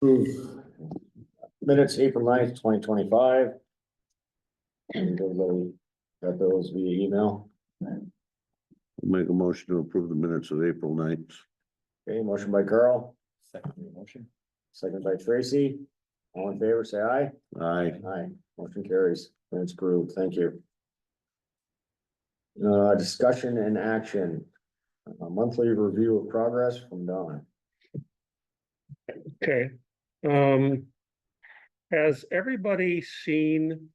Approve minutes April 9th, 2025. And everybody got those via email. Make a motion to approve the minutes of April 9th. Okay, motion by Carl, Second motion. second by Tracy. All in favor, say aye. Aye. Aye, motion carries. Minutes approved. Thank you. Discussion and action. A monthly review of progress from Don. Okay, has everybody seen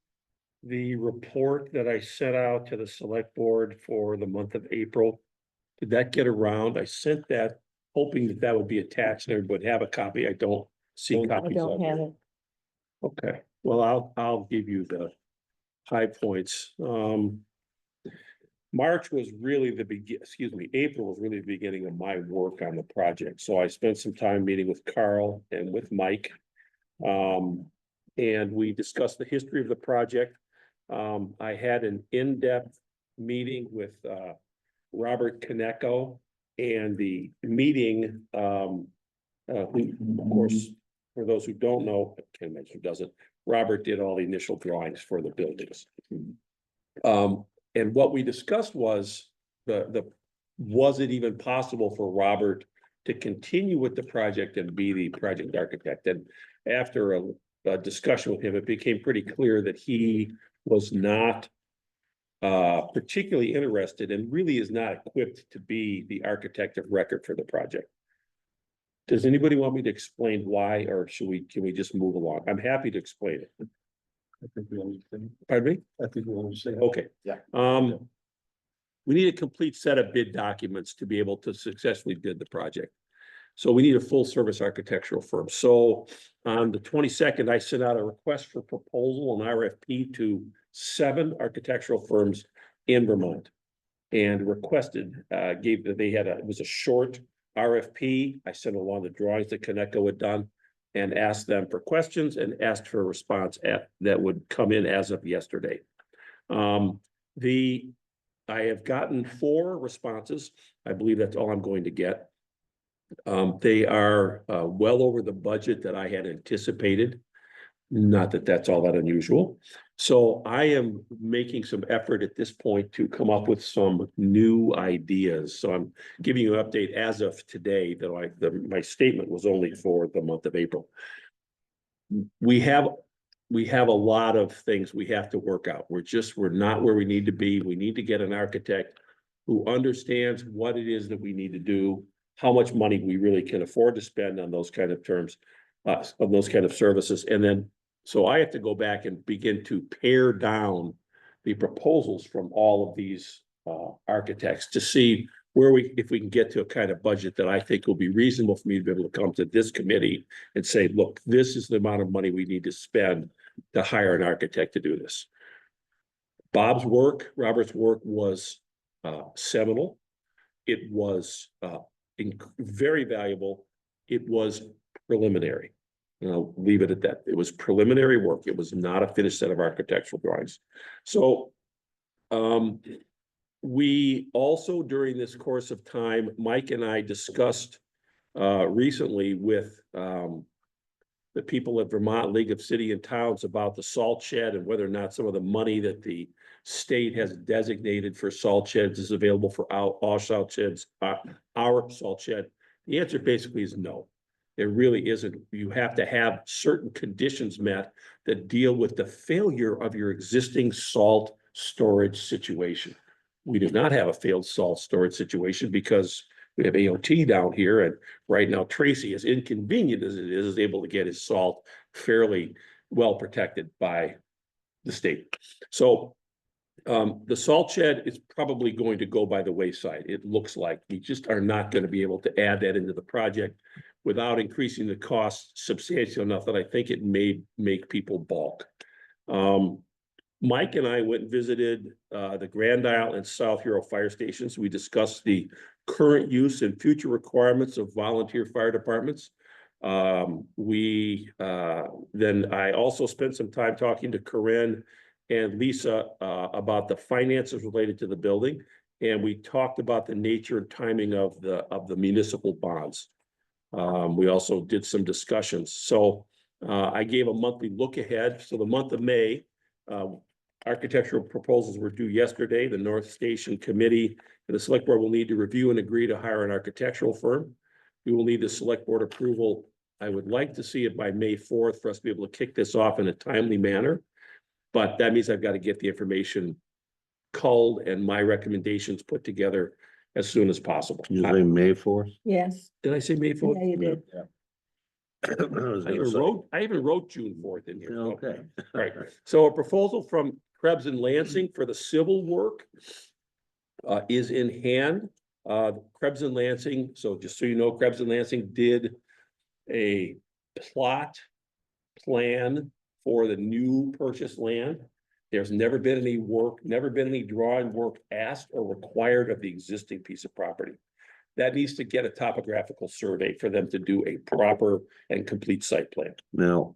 the report that I sent out to the select board for the month of April? Did that get around? I sent that hoping that that would be attached and everybody would have a copy. I don't see I copies of don't have it. it. Okay, well, I'll give you the high points. March was really April was really the beginning of my work on the project. So I spent some time meeting with Carl and with Mike. And we discussed the history of the project. I had an in-depth meeting with Robert Kaneko, and the meeting, who, of course, for those who don't know, I can't imagine who doesn't, Robert did all the initial drawings for the buildings. And what we discussed was was it even possible for Robert to continue with the project and be the project architect? And after a discussion with him, it became pretty clear that he was not particularly interested and really is not equipped to be the architect of record for the project. Does anybody want me to explain why, or can we just move along? I'm happy to explain it. I think we understand. Pardon me? I think we understand. Okay. Yeah. We need a complete set of bid documents to be able to successfully bid the project. So we need a full service architectural firm. So on the 22nd, I sent out a request for proposal, an RFP to 7 architectural firms in Vermont. And requested, it was a short RFP. I sent along the drawings that Kaneko had done and asked them for questions and asked for a response that would come in as of yesterday. I have gotten 4 responses. I believe that's all I'm going to get. They are well over the budget that I had anticipated. Not that that's all that unusual. So I am making some effort at this point to come up with some new ideas. So I'm giving you an update as of today that my statement was only for the month of April. We have a lot of things we have to work out. We're not where we need to be. We need to get an architect who understands what it is that we need to do, how much money we really can afford to spend on those kind of terms, on those kind of services. And then, so I have to go back and begin to pare down the proposals from all of these architects to see if we can get to a kind of budget that I think will be reasonable for me to be able to come to this committee and say, look, this is the amount of money we need to spend to hire an architect to do this. Robert's work was seminal. It was very valuable. It was preliminary. And I'll leave it at that. It was preliminary work. It was not a finished set of architectural drawings. So we also, during this course of time, Mike and I discussed recently with the people at Vermont League of City and Towns about the salt shed and whether or not some of the money that the state has designated for salt sheds is available for our salt sheds, our salt shed. The answer basically is no. There really isn't. You have to have certain conditions met that deal with the failure of your existing salt storage situation. We do not have a failed salt storage situation because we have AOT down here, and right now Tracy, as inconvenient as it is able to get his salt fairly well protected by the state. So the salt shed is probably going to go by the wayside. It looks like we just are not going to be able to add that into the project without increasing the cost substantially enough that I think it may make people balk. Mike and I went and visited the Grand Isle and South Hero fire stations. We discussed the current use and future requirements of volunteer fire departments. Then I also spent some time talking to Corinne and Lisa about the finances related to the building. And we talked about the nature and timing of the municipal bonds. We also did some discussions. So I gave a monthly look ahead. So the month of May, architectural proposals were due yesterday. The North Station Committee and the Select Board will need to review and agree to hire an architectural firm. We will need the Select Board approval. I would like to see it by May 4th for us to be able to kick this off in a timely manner. But that means I've got to get the information culled and my recommendations put together as soon as possible. You say May 4th? Yes, Did I say May 4th? yeah, you did. I even wrote June 4th in here. Okay. Right, so a proposal from Krebs and Lansing for the civil work is in hand. Krebs and Lansing, so just so you know, Krebs and Lansing did a plot plan for the new purchased land. There's never been any work, never been any drawing work asked or required of the existing piece of property. That needs to get a topographical survey for them to do a proper and complete site plan. Now,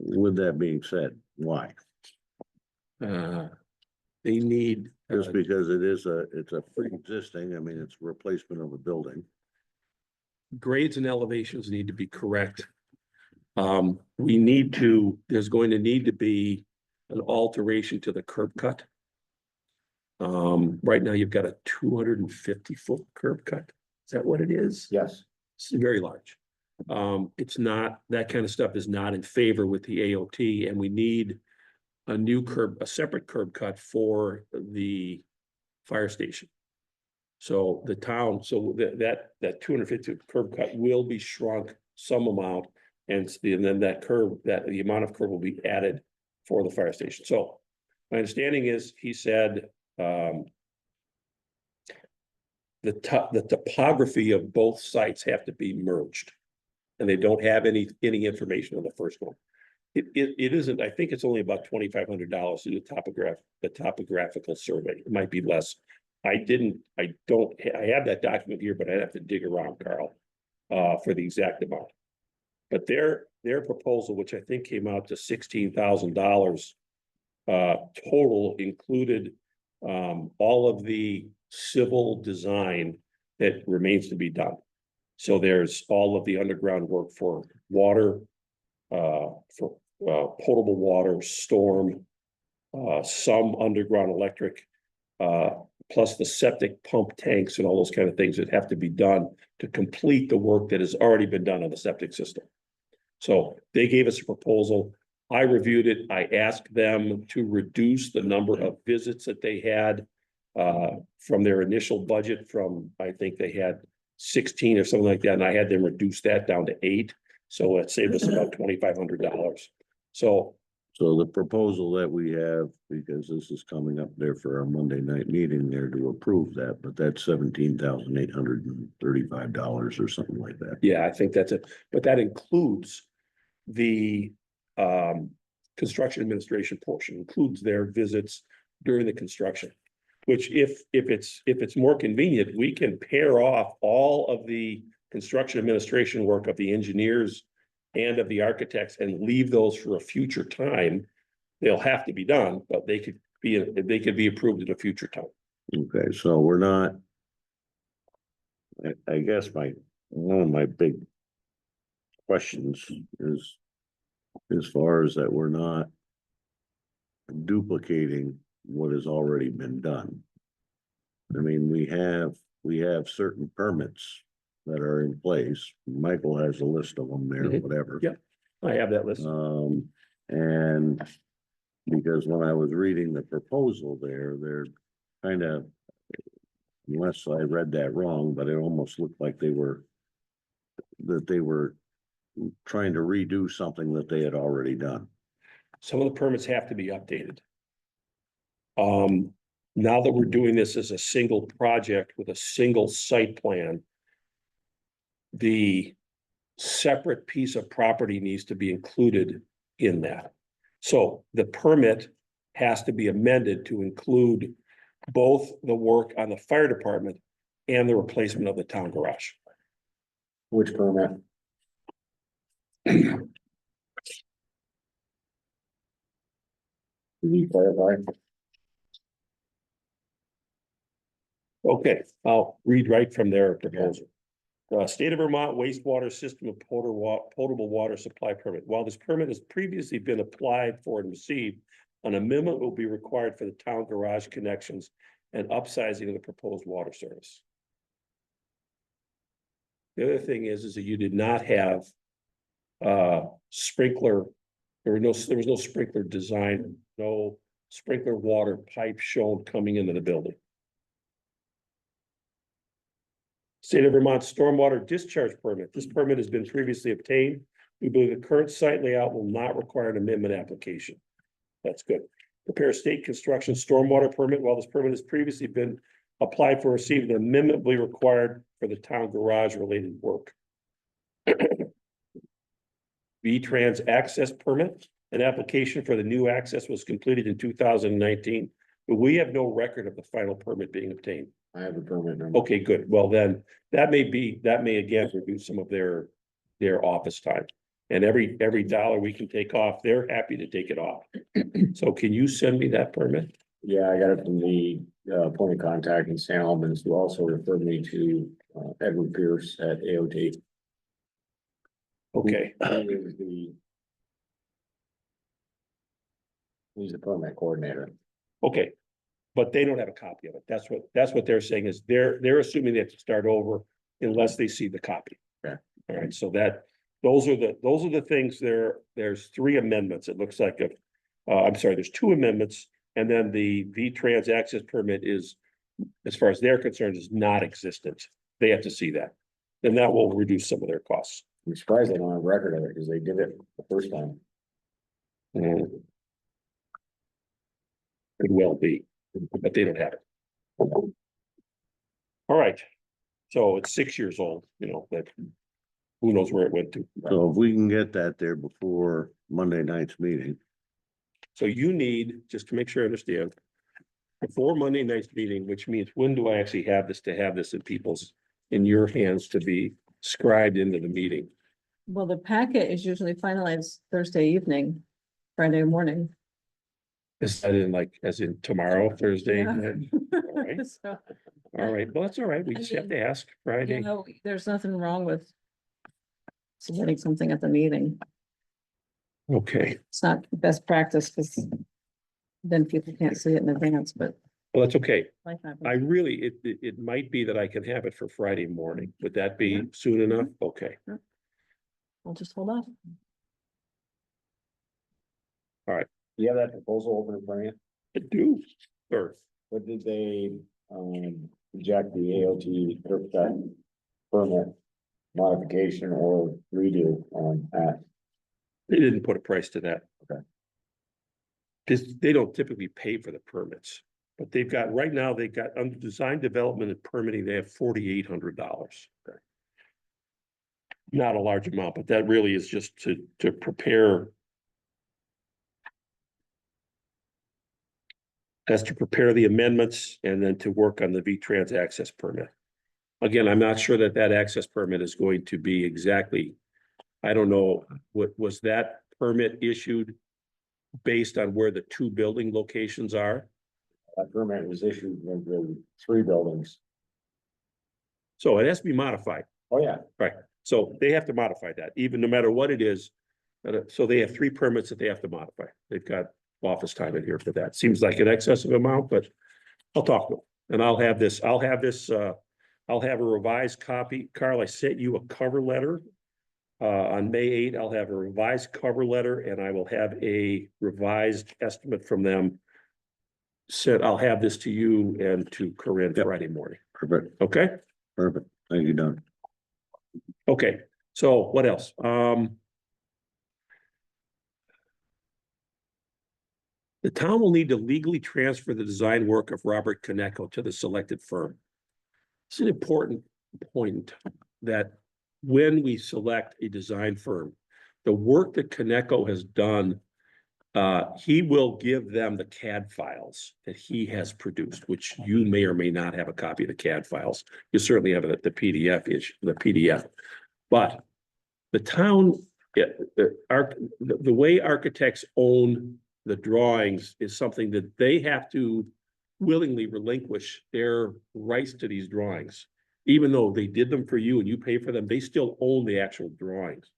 with that being said, why? They need. Just because it's a pre-existing, I mean, it's a replacement of a building. Grades and elevations need to be correct. There's going to need to be an alteration to the curb cut. Right now you've got a 250-foot curb cut. Is that what it is? Yes. It's very large. It's not, that kind of stuff is not in favor with the AOT, and we need a new curb, a separate curb cut for the fire station. So the town, so that 250 curb cut will be shrunk some amount, and then that curb, that the amount of curb will be added for the fire station. So my understanding is, he said, the topography of both sites have to be merged, and they don't have any information on the first one. It isn't, I think it's only about $2,500 to do the topographical survey. It might be less. I have that document here, but I'd have to dig around, Carl, for the exact amount. But their proposal, which I think came out to $16,000 total, included all of the civil design that remains to be done. So there's all of the underground work for water, for potable water, storm, some underground electric, plus the septic pump tanks and all those kind of things that have to be done to complete the work that has already been done on the septic system. So they gave us a proposal. I reviewed it. I asked them to reduce the number of visits that they had from their initial budget from, I think they had 16 or something like that. And I had them reduce that down to 8. So it saved us about $2,500. So the proposal that we have, because this is coming up there for our Monday night meeting there to approve that, but that's $17,835 or something like that. yeah, I think that's it. But that includes the construction administration portion, includes their visits during the construction. Which if it's more convenient, we can pair off all of the construction administration work of the engineers and of the architects and leave those for a future time. They'll have to be done, but they could be approved at a future time. Okay, so we're not. I guess one of my big questions is, as far as that we're not duplicating what has already been done. I mean, we have certain permits that are in place. Michael has a list of them there, Mhm. whatever. Yep. I have that list. And because when I was reading the proposal there, they're kind of, unless I read that wrong, but it almost looked like they were trying to redo something that they had already done. Some of the permits have to be updated. Now that we're doing this as a single project with a single site plan, the separate piece of property needs to be included in that. So the permit has to be amended to include both the work on the fire department and the replacement of the town garage. Which permit? Can you clarify? Okay, I'll read right from their proposal. State of Vermont wastewater system of potable water supply permit. While this permit has previously been applied for and received, an amendment will be required for the town garage connections and upsizing of the proposed water service. The other thing is that you did not have sprinkler, there was no sprinkler design, no sprinkler water pipe shown coming into the building. State of Vermont stormwater discharge permit. This permit has been previously obtained. We believe the current site layout will not require an amendment application. That's good. Prepare state construction stormwater permit. While this permit has previously been applied for, received, an amendment will be required for the town garage related work. V-Trans access permit. An application for the new access was completed in 2019, but we have no record of the final permit being obtained. I have the permit number. Okay, good. Well, then, that may again reduce some of their office time. And every dollar we can take off, they're happy to take it off. So can you send me that permit? Yeah, I got it from the point of contact in St. Albans, who also referred me to Edward Pierce at AOT. Okay, He's the permit coordinator. okay. But they don't have a copy of it. That's what they're saying is they're assuming they have to start over unless they see the copy. Okay. All right, so those are the things there's 3 amendments. It looks like I'm sorry, there's 2 amendments. And then the V-Trans access permit is, as far as they're concerned, is not existent. They have to see that. Then that will reduce some of their costs. I'm surprised they don't have a record of it because they did it the first time. Could well be, but they don't have it. All right, so it's 6 years old, that who knows where it went to. So if we can get that there before Monday night's meeting, So you need, just to make sure I understand, before Monday night's meeting, which means when do I actually have this in your hands to be scribed into the meeting? Well, the packet is usually finalized Thursday evening, Friday morning. Is that as in tomorrow, Thursday? Yeah. right. So, All right, well, that's all right. We just have to ask Friday. there's nothing wrong with submitting something at the meeting. Okay, It's not best practice because then people can't see it in advance, but well, that's okay. life happens. I really, it might be that I can have it for Friday morning. Would that be soon enough? Okay. I'll just hold off. Do you have that proposal open in front of you? I do. Sure. What did they reject the AOT permit modification or redo on that? They didn't put a price to that. Okay. Because they don't typically pay for the permits, but right now, they've got under design development and permitting, they have $4,800. Okay. Not a large amount, but that really is just to prepare. That's to prepare the amendments and then to work on the V-Trans access permit. Again, I'm not sure that access permit is going to be exactly, I don't know, what was that permit issued based on where the 2 building locations are? That permit was issued with the 3 buildings. So it has to be modified, Oh, yeah. right? So they have to modify that, even no matter what it is. So they have 3 permits that they have to modify. They've got office time in here for that. Seems like an excessive amount, but I'll talk to them. And I'll have a revised copy. Carl, I sent you a cover letter. On May 8th, I'll have a revised cover letter and I will have a revised estimate from them. I'll have this to you and to Corinne Friday morning. perfect, Okay? perfect. Thank you, Don. Okay, so what else? The town will need to legally transfer the design work of Robert Kaneko to the selected firm. It's an important point that when we select a design firm, the work that Kaneko has done, he will give them the CAD files that he has produced, which you may or may not have a copy of the CAD files. You certainly have the PDF. But the town, the way architects own the drawings is something that they have to willingly relinquish their rights to these drawings. even though they did them for you and you pay for them, they still own the actual drawings.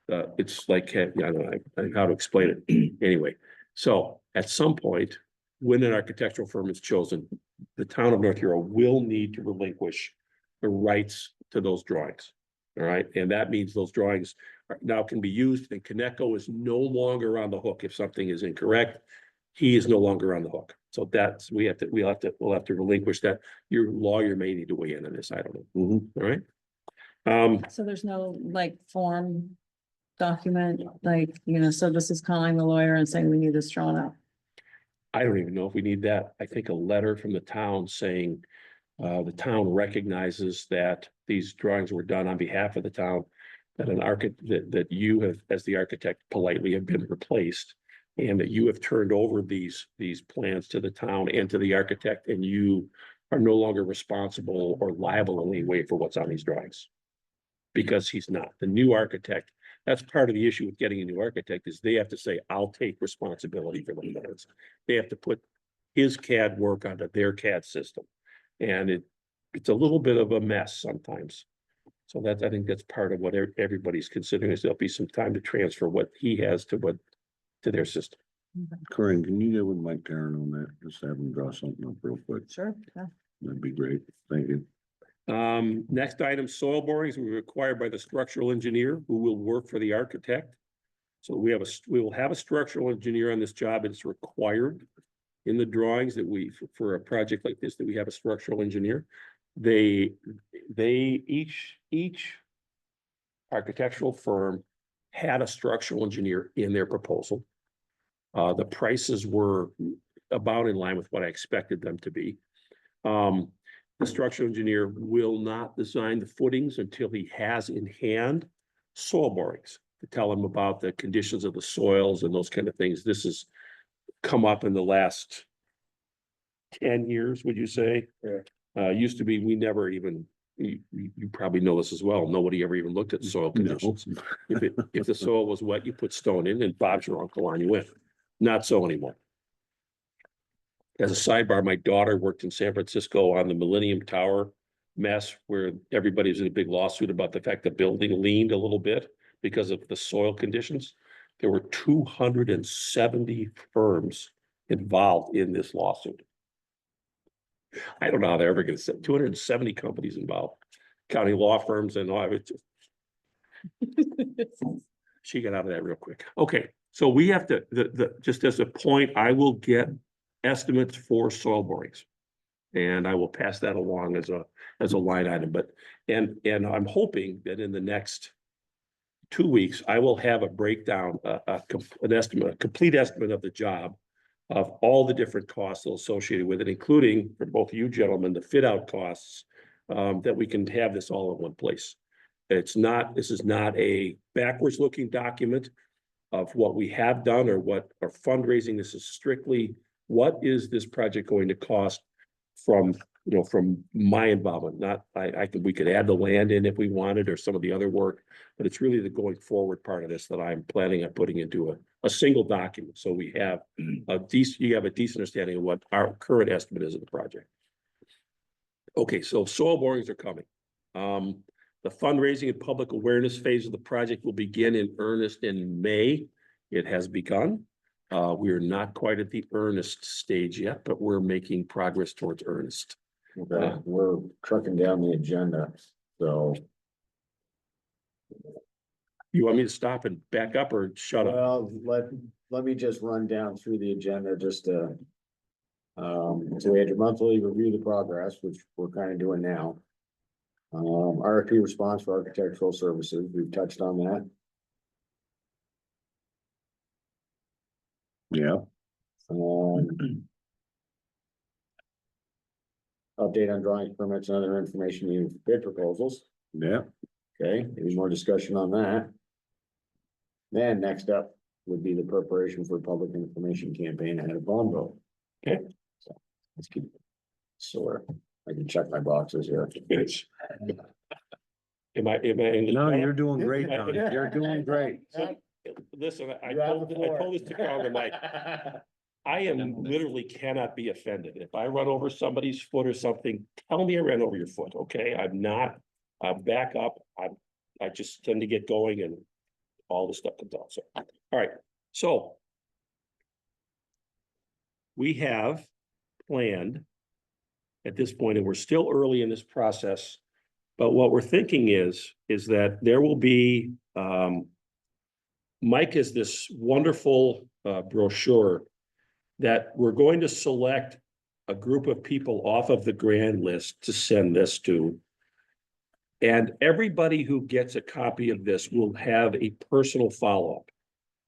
It's like, I don't know how to explain it. Anyway, so at some point, when an architectural firm is chosen, the town of North Hero will need to relinquish the rights to those drawings. All right, and that means those drawings now can be used, and Connecco is no longer on the hook if something is incorrect. He is no longer on the hook. So that's, we'll have to relinquish that. Your lawyer may need to weigh in on this. I don't know. Mhm. All right. So there's no like form document, like, so this is calling the lawyer and saying we need this drawn up. I don't even know if we need that. I think a letter from the town saying, the town recognizes that these drawings were done on behalf of the town. That that you have, as the architect, politely have been replaced. And that you have turned over these plans to the town and to the architect, and you are no longer responsible or liable in any way for what's on these drawings. Because he's not. The new architect, that's part of the issue with getting a new architect, is they have to say, I'll take responsibility for the plans. They have to put his CAD work onto their CAD system. And it's a little bit of a mess sometimes. So that's, I think that's part of what everybody's considering, is there'll be some time to transfer what he has to their system. Corinne, can you get with Mike Karen on that? Just have him draw something up real quick. Sure. Yeah. That'd be great. Thank you. Next item, soil borings will be required by the structural engineer who will work for the architect. So we will have a structural engineer on this job. It's required in the drawings that for a project like this, that we have a structural engineer. Each architectural firm had a structural engineer in their proposal. The prices were about in line with what I expected them to be. The structural engineer will not design the footings until he has in hand soil borings to tell him about the conditions of the soils and those kind of things. This has come up in the last 10 years, would you say? Yeah. Used to be, we never even, you probably know this as well. Nobody ever even looked at soil conditions. If the soil was wet, you put stone in and Bob's your uncle on you went. Not so anymore. As a sidebar, my daughter worked in San Francisco on the Millennium Tower mess, where everybody was in a big lawsuit about the fact the building leaned a little bit because of the soil conditions. There were 270 firms involved in this lawsuit. I don't know how they're ever going to say 270 companies involved, county law firms and all of it. She got out of that real quick. Okay, so we have to, just as a point, I will get estimates for soil borings. And I will pass that along as a line item, and I'm hoping that in the next 2 weeks, I will have a breakdown, a complete estimate of the job, of all the different costs associated with it, including for both of you gentlemen, the fit out costs, that we can have this all in one place. This is not a backwards looking document of what we have done or what our fundraising. This is strictly, what is this project going to cost from my involvement? Not, we could add the land in if we wanted, or some of the other work, but it's really the going forward part of this that I'm planning on putting into a single document. So we have you have a decent understanding of what our current estimate is of the project. Okay, so soil borings are coming. The fundraising and public awareness phase of the project will begin in earnest in May. It has begun. We are not quite at the earnest stage yet, but we're making progress towards earnest. Okay, we're trucking down the agenda, so. You want me to stop and back up or shut up? Well, let me just run down through the agenda just to. So we had your monthly review the progress, which we're kind of doing now. RFP response for architectural services, we've touched on that. Yeah, Update on drawings, permits, and other information needed for bid proposals. yeah. Okay, any more discussion on that? Then next up would be the preparation for public information campaign ahead of bond vote. Okay. So let's keep it sore. I can check my boxes here. Am I? No, you're doing great, Tom. You're doing great. Listen, I You have the told floor. this to Carl, Mike. I am literally cannot be offended. If I run over somebody's foot or something, tell me I ran over your foot, okay? I'm not, back up. I just tend to get going and all this stuff comes out. So, all right, so we have planned at this point, and we're still early in this process, but what we're thinking is that there will be, Mike has this wonderful brochure that we're going to select a group of people off of the grand list to send this to. And everybody who gets a copy of this will have a personal follow-up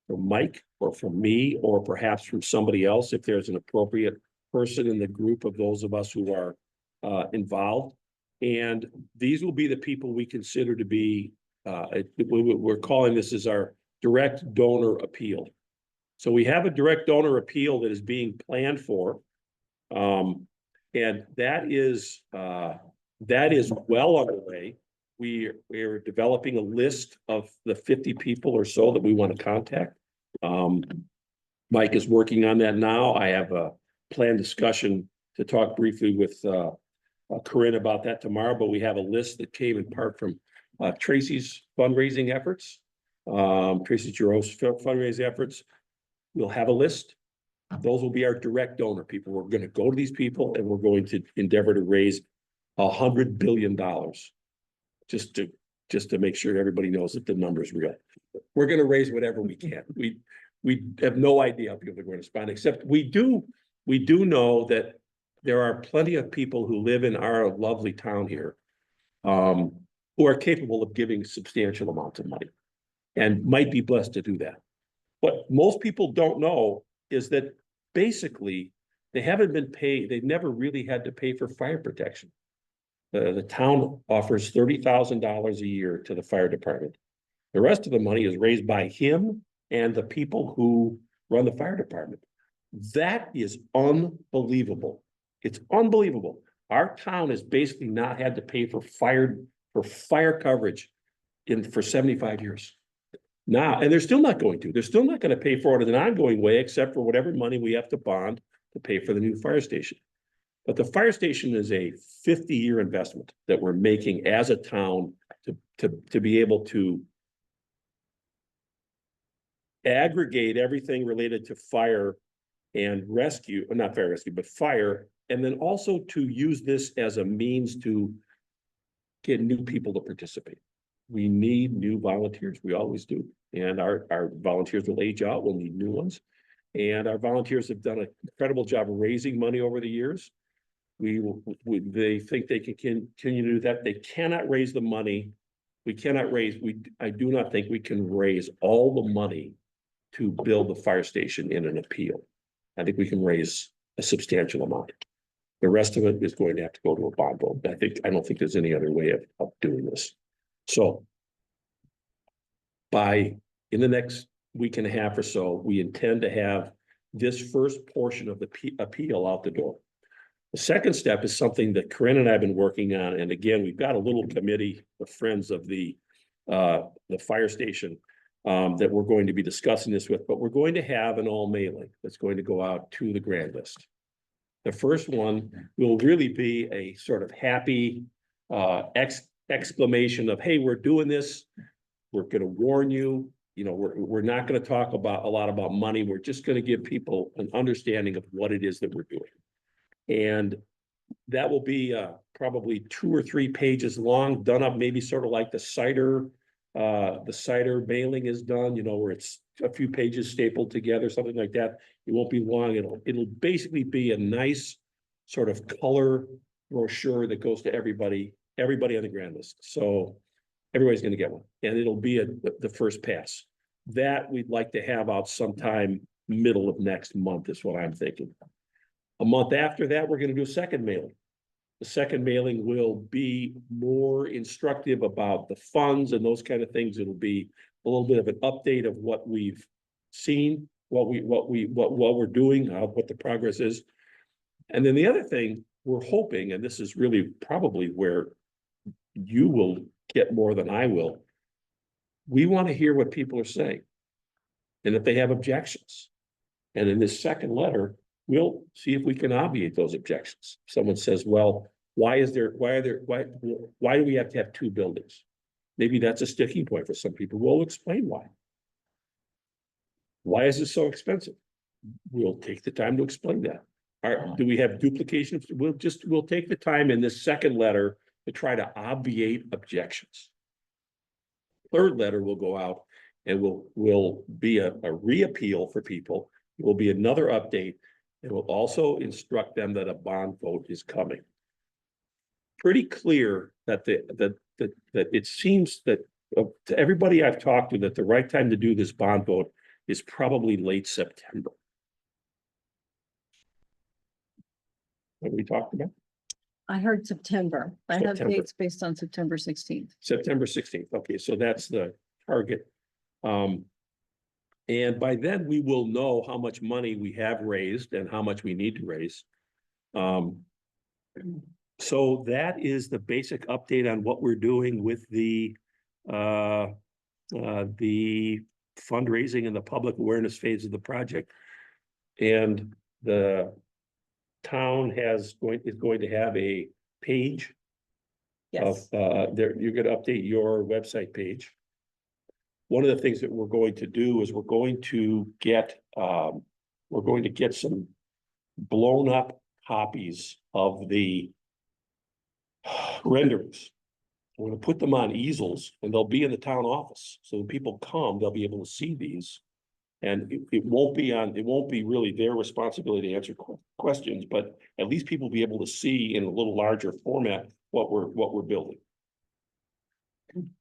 from Mike or from me, or perhaps from somebody else, if there's an appropriate person in the group of those of us who are involved. And these will be the people we consider to be, we're calling this as our direct donor appeal. So we have a direct donor appeal that is being planned for. And that is well underway. We're developing a list of the 50 people or so that we want to contact. Mike is working on that now. I have a planned discussion to talk briefly with Corinne about that tomorrow, but we have a list that came in part from Tracy's fundraising efforts, Tracy Giroux's fundraising efforts. We'll have a list. Those will be our direct donor people. We're going to go to these people and we're going to endeavor to raise $100 billion just to make sure everybody knows that the number is real. We're going to raise whatever we can. We have no idea how people are going to respond, except we do know that there are plenty of people who live in our lovely town here who are capable of giving substantial amounts of money and might be blessed to do that. What most people don't know is that basically they haven't been paid. They've never really had to pay for fire protection. The town offers $30,000 a year to the fire department. The rest of the money is raised by him and the people who run the fire department. That is unbelievable. It's unbelievable. Our town has basically not had to pay for fire coverage for 75 years. Now, and they're still not going to. They're still not going to pay for it in an ongoing way, except for whatever money we have to bond to pay for the new fire station. But the fire station is a 50-year investment that we're making as a town to be able to aggregate everything related to fire and rescue, not fire rescue, but fire, and then also to use this as a means to get new people to participate. We need new volunteers. We always do. And our volunteers will age out. We'll need new ones. And our volunteers have done an incredible job of raising money over the years. They think they can continue to do that. They cannot raise the money. I do not think we can raise all the money to build the fire station in an appeal. I think we can raise a substantial amount. The rest of it is going to have to go to a bond vote. I don't think there's any other way of doing this. So in the next week and a half or so, we intend to have this first portion of the appeal out the door. The second step is something that Corinne and I have been working on. And again, we've got a little committee of friends of the fire station that we're going to be discussing this with, but we're going to have an all mailing that's going to go out to the grand list. The first one will really be a sort of happy exclamation of, hey, we're doing this. We're going to warn you. You know, we're not going to talk about a lot about money. We're just going to give people an understanding of what it is that we're doing. And that will be probably 2 or 3 pages long, done up maybe sort of like the cider mailing is done, you know, where it's a few pages stapled together, something like that. It won't be long. It'll basically be a nice sort of color brochure that goes to everybody on the grand list. So everybody's going to get one, and it'll be the first pass. That we'd like to have out sometime middle of next month is what I'm thinking. A month after that, we're going to do a second mailing. The second mailing will be more instructive about the funds and those kind of things. It'll be a little bit of an update of what we've seen, what we're doing, what the progress is. And then the other thing we're hoping, and this is really probably where you will get more than I will, we want to hear what people are saying. And if they have objections, And in this second letter, we'll see if we can obviate those objections. Someone says, well, why do we have to have two buildings? Maybe that's a sticking point for some people. We'll explain why. Why is it so expensive? We'll take the time to explain that. Do we have duplication? We'll take the time in this second letter to try to obviate objections. Third letter will go out and will be a reappeal for people. It will be another update. It will also instruct them that a bond vote is coming. Pretty clear that that it seems that to everybody I've talked to, that the right time to do this bond vote is probably late September. What we talked about? I heard September. I have September. dates based on September 16th. September 16th. Okay, so that's the target. And by then we will know how much money we have raised and how much we need to raise. So that is the basic update on what we're doing with the fundraising and the public awareness phase of the project. And the town is going to have a page Yes, of you're gonna update your website page. One of the things that we're going to do is we're going to get some blown up copies of the renderings. We're gonna put them on easels and they'll be in the town office. So when people come, they'll be able to see these. And it won't be really their responsibility to answer questions, but at least people will be able to see in a little larger format what we're building.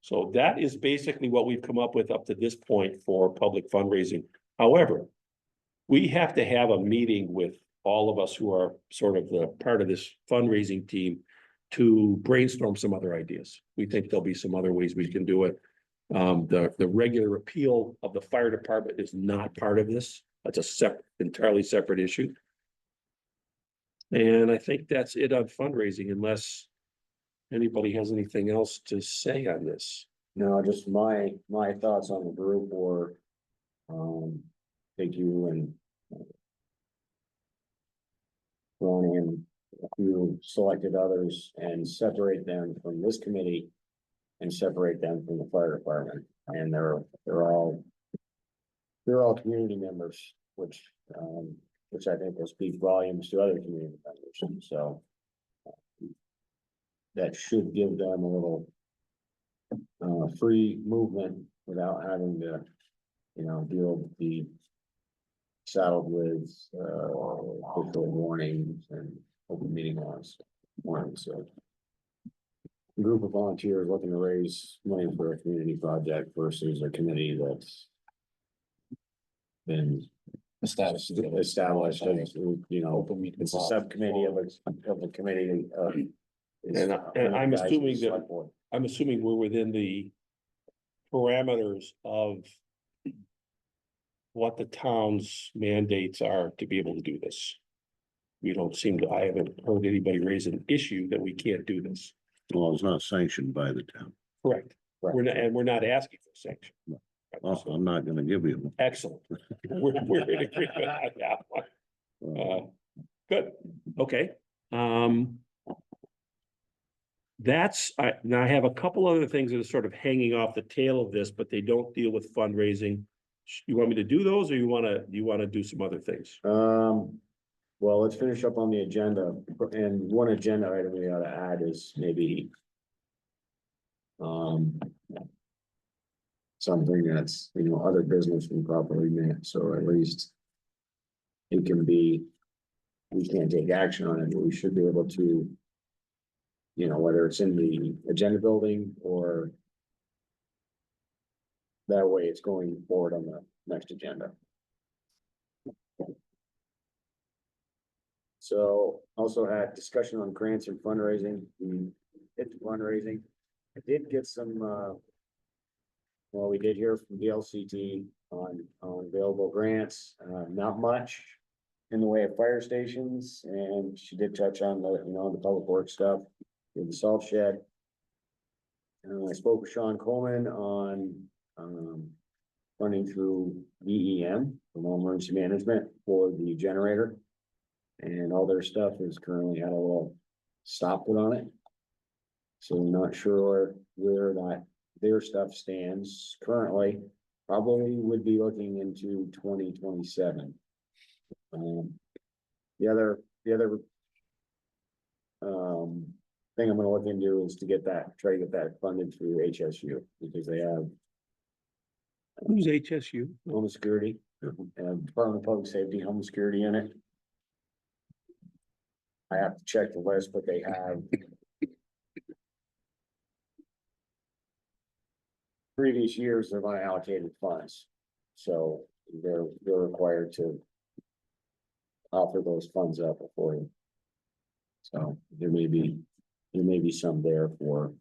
So that is basically what we've come up with up to this point for public fundraising. However, we have to have a meeting with all of us who are sort of the part of this fundraising team to brainstorm some other ideas. We think there'll be some other ways we can do it. The regular appeal of the fire department is not part of this. That's a entirely separate issue. And I think that's it on fundraising, unless anybody has anything else to say on this. No, just my thoughts on the group were, thank you and Ronnie and a few selected others and separate them from this committee and separate them from the fire department. And they're all community members, which I think will speak volumes to other community members. So that should give them a little free movement without having to, be saddled with official warnings and open meeting laws. So a group of volunteers looking to raise money for a community project versus a committee that's been established, as, it's a subcommittee of a committee. And I'm assuming we're within the parameters of what the town's mandates are to be able to do this. I haven't heard anybody raise an issue that we can't do this. Well, it's not sanctioned by the town. Correct. Right. We're not asking for sanction. No. Well, I'm not gonna give you one. Excellent. We're in agreement on that one. Good, okay. Now I have a couple other things that are sort of hanging off the tail of this, but they don't deal with fundraising. You want me to do those, or you wanna do some other things? Well, let's finish up on the agenda, and one agenda item we ought to add is maybe something that's, other business can properly met, so at least it can be, we can't take action on it, but we should be able to, whether it's in the agenda building or that way it's going forward on the next agenda. So also had discussion on grants and fundraising. We hit the fundraising. I did get some, we did hear from the LCT on available grants, not much in the way of fire stations, and she did touch on the public works stuff, the salt shed. I spoke with Sean Coleman on, running through VEM, Vermont Emergency Management for the generator. And all their stuff is currently had a little stop put on it. So I'm not sure where that, their stuff stands currently, probably would be looking into 2027. The other thing I'm gonna look into is to try to get that funded through HSU, because they have Who's HSU? Homeland Security, Department of Public Safety, Homeland Security in it. I have to check the list, but they have. Previous years, they've unallocated funds, so they're required to. Offer those funds up before you. So there may be some there for.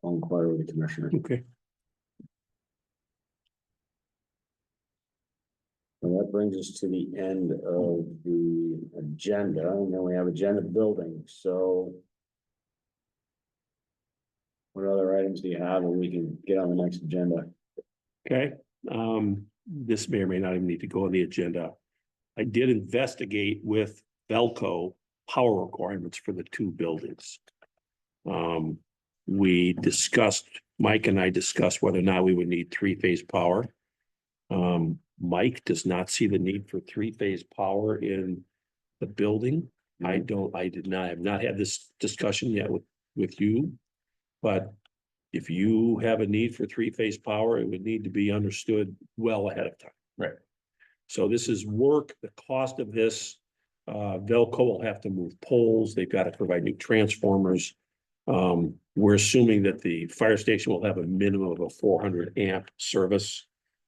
I'll inquire with the commissioner. Okay, And that brings us to the end of the agenda, and then we have agenda building, so. What other items do you have, and we can get on the next agenda? okay. This may or may not even need to go on the agenda. I did investigate with Velco power requirements for the two buildings. We discussed, Mike and I discussed whether or not we would need three-phase power. Mike does not see the need for three-phase power in the building. I have not had this discussion yet with you. But if you have a need for three-phase power, it would need to be understood well ahead of time. Right. So this is work, the cost of this, Velco will have to move poles, they've got to provide new transformers. We're assuming that the fire station will have a minimum of a 400 amp service.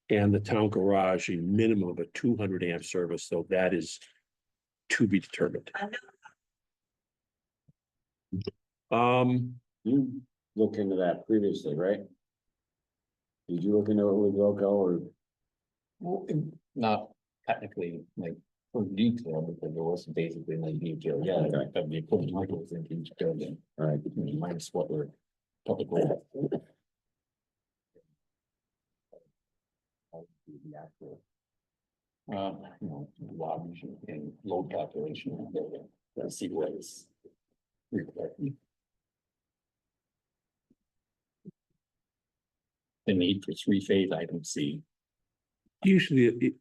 And the town garage, a minimum of a 200 amp service, so that is to be determined. You looked into that previously, right? Did you look into it with Wilco or? Well, not technically like for detail, because there was basically like detail, yeah, Okay. of the equipment modules in each building, Right, minus what we're publicly. The actual. Lobbies and load calculation of the building, let's see what is. required. The need for three-phase, I don't see. Usually, if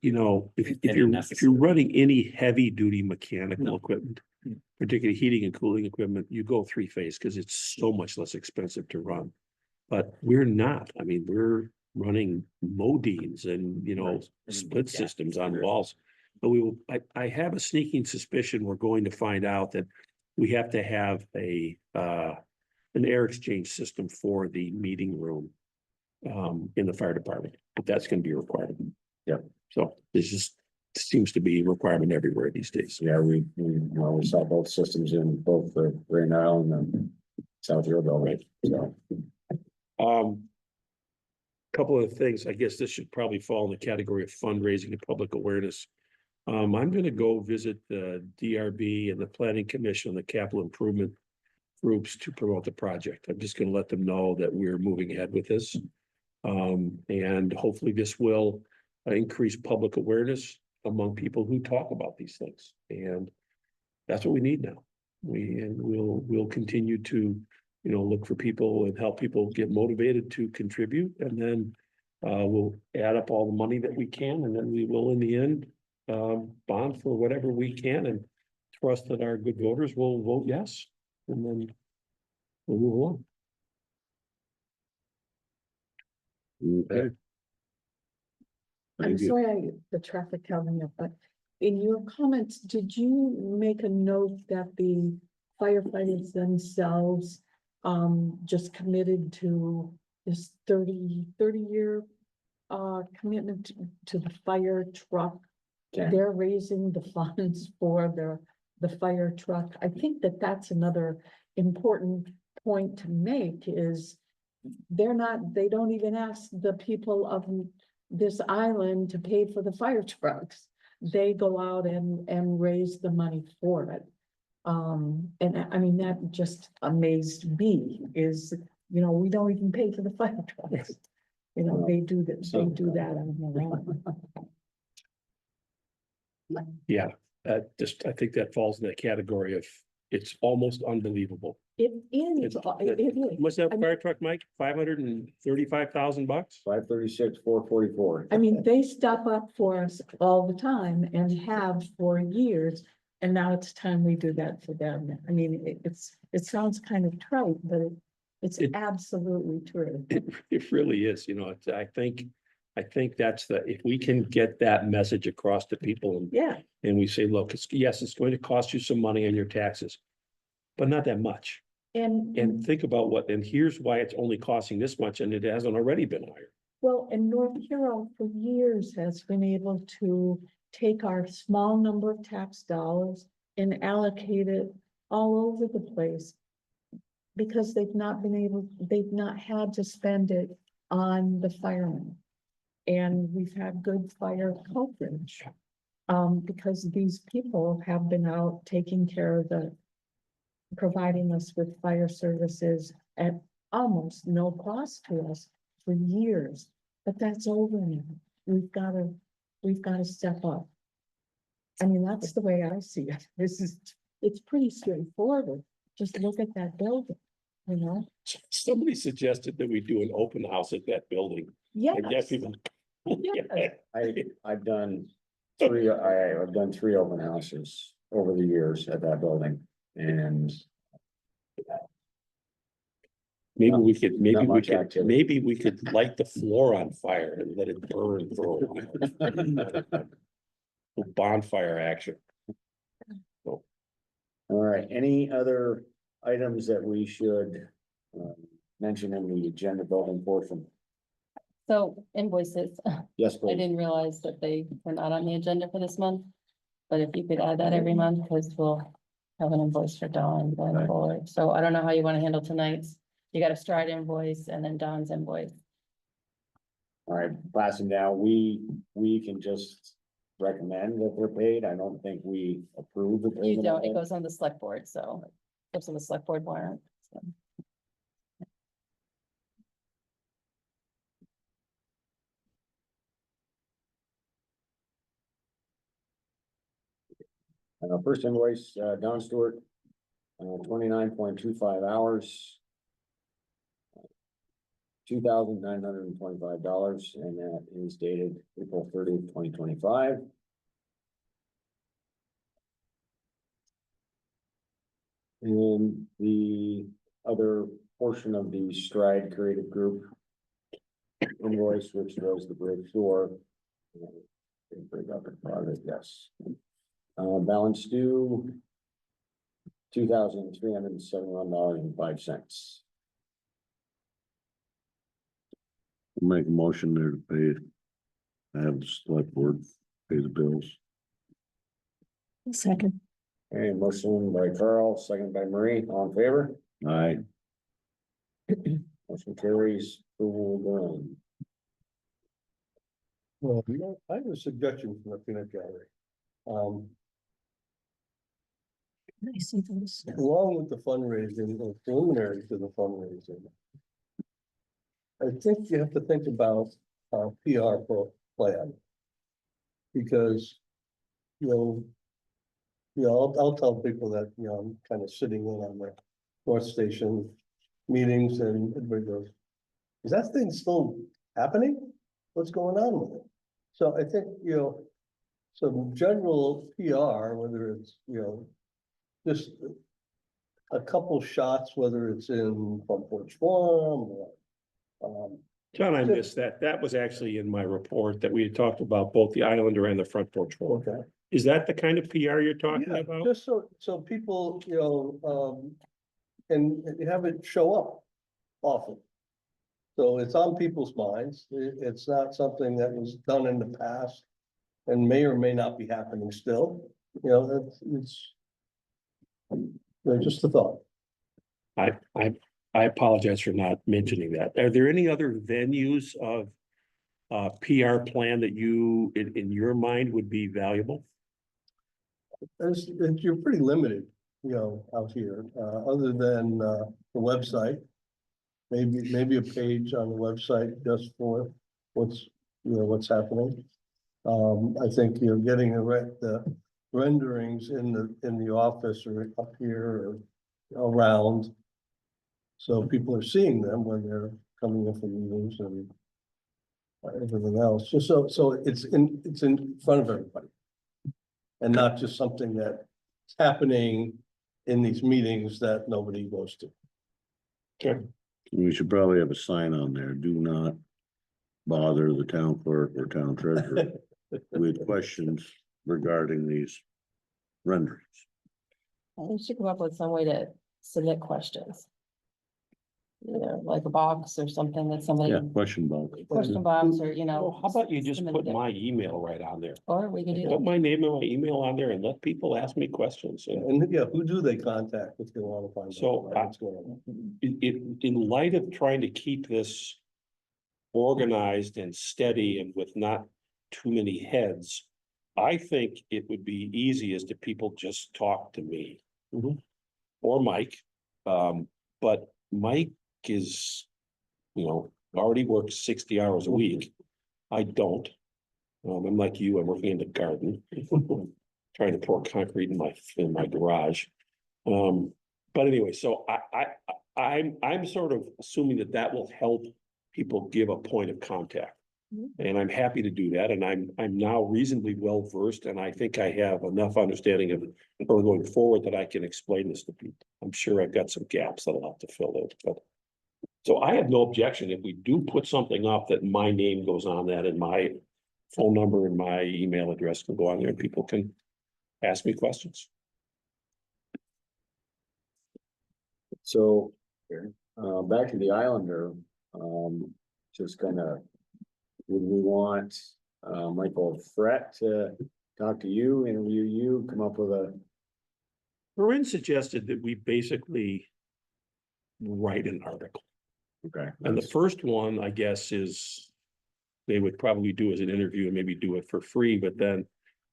Any you're necessary. running any heavy duty mechanical No. equipment, Mm. particularly heating and cooling equipment, you go three-phase because it's so much less expensive to run. But we're not, I mean, we're running Modines and, Right. split Yeah. systems on walls. But I have a sneaking suspicion we're going to find out that we have to have an air exchange system for the meeting room in the fire department, but that's gonna be a requirement. Yep. So this just seems to be a requirement everywhere these days. yeah, we saw both systems in both the Grand Isle and the South Yorkville, right? So, Couple of things, I guess this should probably fall in the category of fundraising and public awareness. I'm gonna go visit the DRB and the Planning Commission and the capital improvement groups to promote the project. I'm just gonna let them know that we're moving ahead with this. And hopefully this will increase public awareness among people who talk about these things. And that's what we need now. We'll continue to, look for people and help people get motivated to contribute. And then we'll add up all the money that we can, and then we will, in the end, bond for whatever we can and trust that our good voters will vote yes. And then we'll move along. Okay. I'm Thank you. sorry, the traffic coming up, but in your comments, did you make a note that the firefighters themselves just committed to this 30-year commitment to the fire truck? Yeah. They're raising the funds for the fire truck. I think that that's another important point to make is they don't even ask the people of this island to pay for the fire trucks. They go out and raise the money for it. And I mean, that just amazed me is, we don't even pay for the fire trucks. You know, they do that, they do that on their own. Yeah, I think that falls in the category of, it's almost unbelievable. It is, it is. What's that I mean- fire truck, Mike? $535,000? 536, 444. I mean, they step up for us all the time and have for years. And now it's time we do that for them. I mean, it sounds kind of trite, but it's It- absolutely true. It really is, I think that's if we can get that message across to people Yeah, and we say, look, yes, it's going to cost you some money on your taxes, but not that much. And think about and here's why it's only costing this much and it hasn't already been higher. well, and North Hero for years has been able to take our small number of tax dollars and allocate it all over the place. Because they've not had to spend it on the firemen. And we've had good fire coverage. Because these people have been out taking care of providing us with fire services at almost no cost to us for years. But that's over now. We've gotta step up. I mean, that's the way I see it. It's pretty straightforward. Just look at that building, you know? Somebody suggested that we do an open house at that building. And get Yes, people. yes. I've done I've done 3 open houses over the years at that building and Maybe we could, much activity. maybe we could light the floor on fire and let it burn for a while. Bonfire action. all right, any other items that we should mention in the agenda building portion? So invoices, Yes, I please. didn't realize that they were not on the agenda for this month. But if you could add that every month, because we'll have an invoice for Dawn going Right. forward. So I don't know how you want to handle tonight's. You got a Stride invoice and then Dawn's invoice. All right, passing down, we can just recommend that they're paid. I don't think we approve the You payment. don't, of it them. goes on the select board, so goes on the select board warrant. so. First invoice, Don Stewart, 29.25 hours. $2,925, and that is dated April 30th, 2025. And the other portion of the Stride Creative Group invoice, which was the bridge door. Bring up the product, yes. Balance due $2,371.05. Make a motion there to pay. Have the select board pay the bills. Second. Okay, motion by Carl, second by Marie, all in favor? Aye. Motion carries, approval done. Well, I have a suggestion from the peanut gallery. I see those. Along with the fundraising or preliminary to the fundraising. I think you have to think about our PR plan. Because, I'll tell people that, I'm kind of sitting in on the North Station meetings and everybody goes, is that thing still happening? What's going on with it? So I think, some general PR, whether it's, just a couple shots, whether it's in Front Porch Forum or, John, I missed that. That was actually in my report that we had talked about both the Islander and the Front Porch Forum. okay. Is that the kind of PR you're talking Yeah, about? just so people, and have it show up often. So it's on people's minds. It's not something that was done in the past and may or may not be happening still. It's just a thought. I apologize for not mentioning that. Are there any other venues of PR plan that you, in your mind, would be valuable? You're pretty limited, out here, other than the website. maybe a page on the website just for what's, what's happening. I think you're getting the renderings in the office or up here or around. So people are seeing them when they're coming in for meetings and everything else, just so it's in front of everybody. And not just something that's happening in these meetings that nobody goes to. We should probably have a sign on there, do not bother the town clerk or town treasurer with questions regarding these renderings. We should come up with some way to submit questions. Either like a box or something that somebody, Yeah, question box. question box or, Well, how about you just submit put it. my email right on there? Or we could do Put that. my name and my email on there and let people ask me questions. And And yeah, who do they contact if they want to find out? So, what's going on? in light of trying to keep this organized and steady and with not too many heads, I think it would be easiest if people just talk to me. Or Mike, but Mike is, already works 60 hours a week. I don't. I'm like you, I'm working in the garden, trying to pour concrete in my garage. But anyway, so I'm sort of assuming that will help people give a point of contact. And I'm happy to do that, and I'm now reasonably well versed, and I think I have enough understanding of it going forward that I can explain this to people. I'm sure I've got some gaps that I'll have to fill in, but. So I have no objection if we do put something up that my name goes on that and my phone number and my email address can go on there and people can ask me questions. So, back to the Islander, just would we want, Michael Fret to talk to you, interview you, come up with a, Corinne suggested that we basically write an article. okay. And the first one, I guess, is they would probably do as an interview and maybe do it for free, but then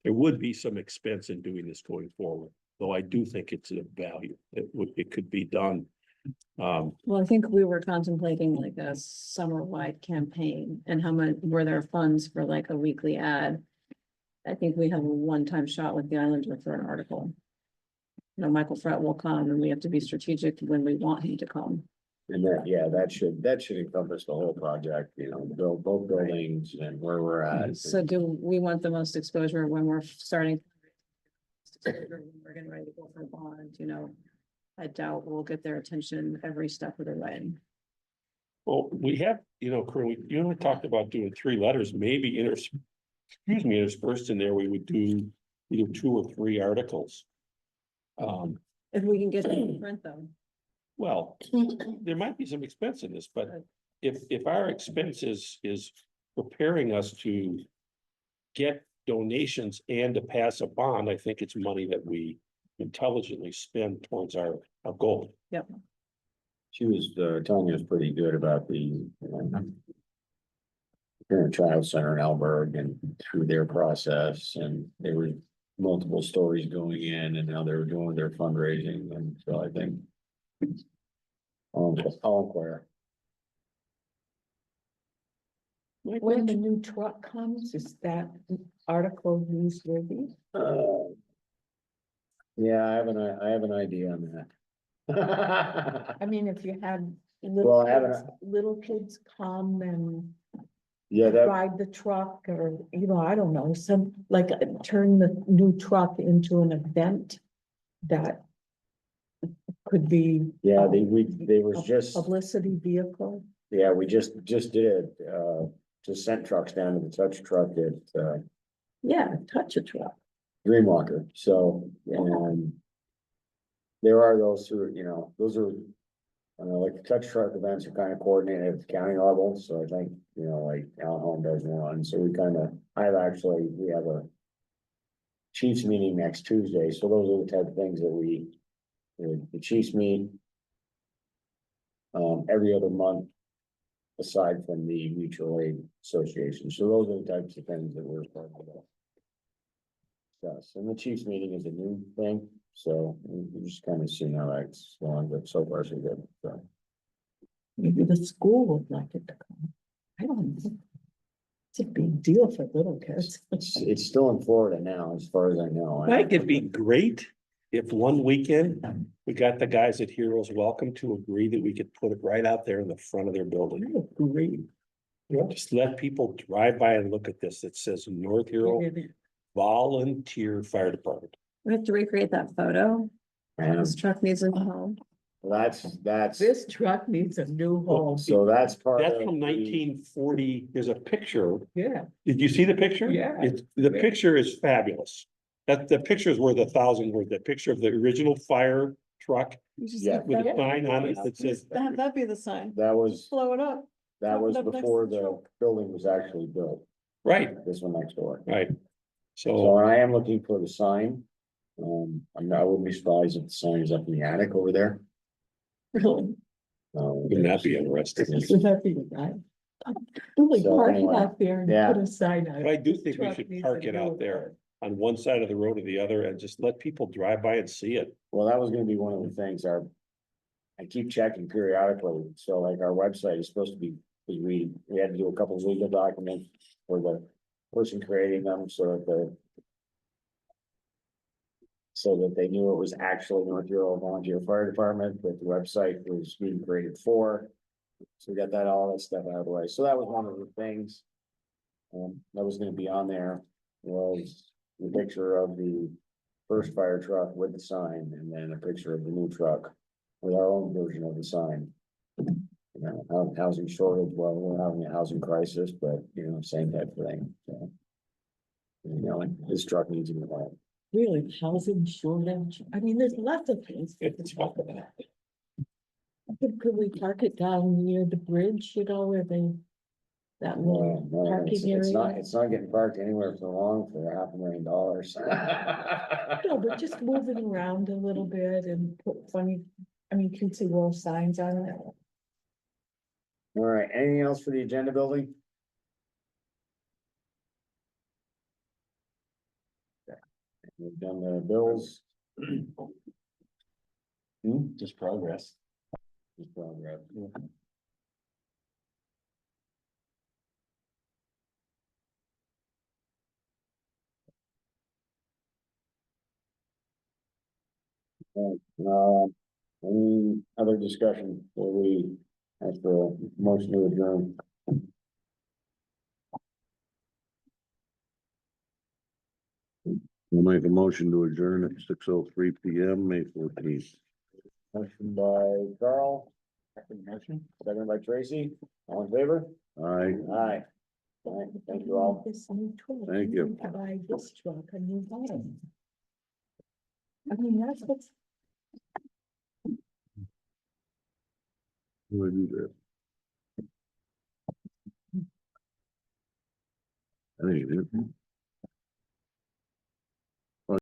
there would be some expense in doing this going forward. Though I do think it's a value. It could be done. Well, I think we were contemplating like a summer-wide campaign and how much, were there funds for like a weekly ad? I think we have a one-time shot with the Islander for an article. Michael Fret will come and we have to be strategic when we want him to come. And that, yeah, that should encompass the whole project, build both buildings and where we're at. So do we want the most exposure when we're starting? We're getting ready to go for a bond, I doubt we'll get their attention every step of the way. Well, we have, Corinne, you and I talked about doing 3 letters, maybe interspersed in there, we would do either 2 or 3 articles. If we can get them in print though. Well, there might be some expense in this, but if our expense is preparing us to get donations and to pass a bond, I think it's money that we intelligently spend towards our goal. Yep. She was, telling us pretty good about the, Parent Child Center in Alberg and through their process, and there were multiple stories going in and how they were doing their fundraising, and so I think. I'll inquire. When the new truck comes, is that article newsworthy? Yeah, I have an idea on that. I mean, if you had Well, I haven't- little kids come and Yeah, that, ride the truck or, I don't know, turn the new truck into an event that could be. yeah, they was a just, Publicity vehicle. yeah, we just did it, just sent trucks down to the touch truck at, Yeah, touch a truck. Dreamwalker, so, there are those who, those are. Like the touch truck events are kind of coordinated at the county level, so I think, like Allen Home does one, so we have a. Chiefs meeting next Tuesday, so those are the type of things that the Chiefs meet. Every other month. Aside from the mutual aid association, so those are the types of things that we're talking about. Yes, and the Chiefs meeting is a new thing, so we're just kind of seeing how that's going, but so far so good, so. Maybe the school would like it to come. I don't know. It's a big deal for little kids. It's still in Florida now, as far as I know. That could be great if one weekend we got the guys at Heroes Welcome to agree that we could put it right out there in the front of their building. Great. Just let people drive by and look at this. It says North Hero Volunteer Fire Department. We have to recreate that photo. And This truck needs a home. that's, This truck needs a new home. so that's part of. That's from the- 1940. There's a picture. Yeah, Did you see the picture? Yeah. The picture is fabulous. That the picture is worth 1,000 words. The picture of the original fire truck Yeah. with a sign on it that says, That'd be the sign. That was, Blow it up. that was Drop it up next before to the the truck. building was actually built, right, this one next door. right. So So, I am looking for the sign. I wouldn't be surprised if the sign is up in the attic over there. really. wouldn't that be interesting? Would that be right? Really So park it anyway, out there and yeah. put a sign on But I it. do think we Truck should needs park a it out new there on one side of the road or the other and just let people drive by and see it. Well, that was gonna be one of the things, I keep checking periodically, so like our website is supposed to be, because we had to do a couple of legal documents for the person creating them, so that they knew it was actually North Hero Volunteer Fire Department, that the website was being created for. So we got all that stuff out of the way, so that was one of the things. That was gonna be on there, was the picture of the first fire truck with the sign, and then a picture of the new truck with our own version of the sign. You know, housing shortage, well, we're having a housing crisis, but same type of thing, so. This truck needs to be bought. Really, housing shortage. I mean, there's lots of things. we can talk about. Could we park it down near the bridge, where they, that little No, parking area? it's not getting parked anywhere for long for $500,000. No, but just move it around a little bit and put cutesy little signs on it. All right, anything else for the agenda building? We've done the bills. Just progress. Just progress. Any other discussion before we ask for a motion to adjourn? We'll make a motion to adjourn at 6:03 PM, May 14th. Motion by Carl. Second by Tracy, all in favor? Aye. Aye. All right, thank you all. This new truck, Thank you. need to buy this truck, a new home. I mean, that's what's. We'll do that. I think it is.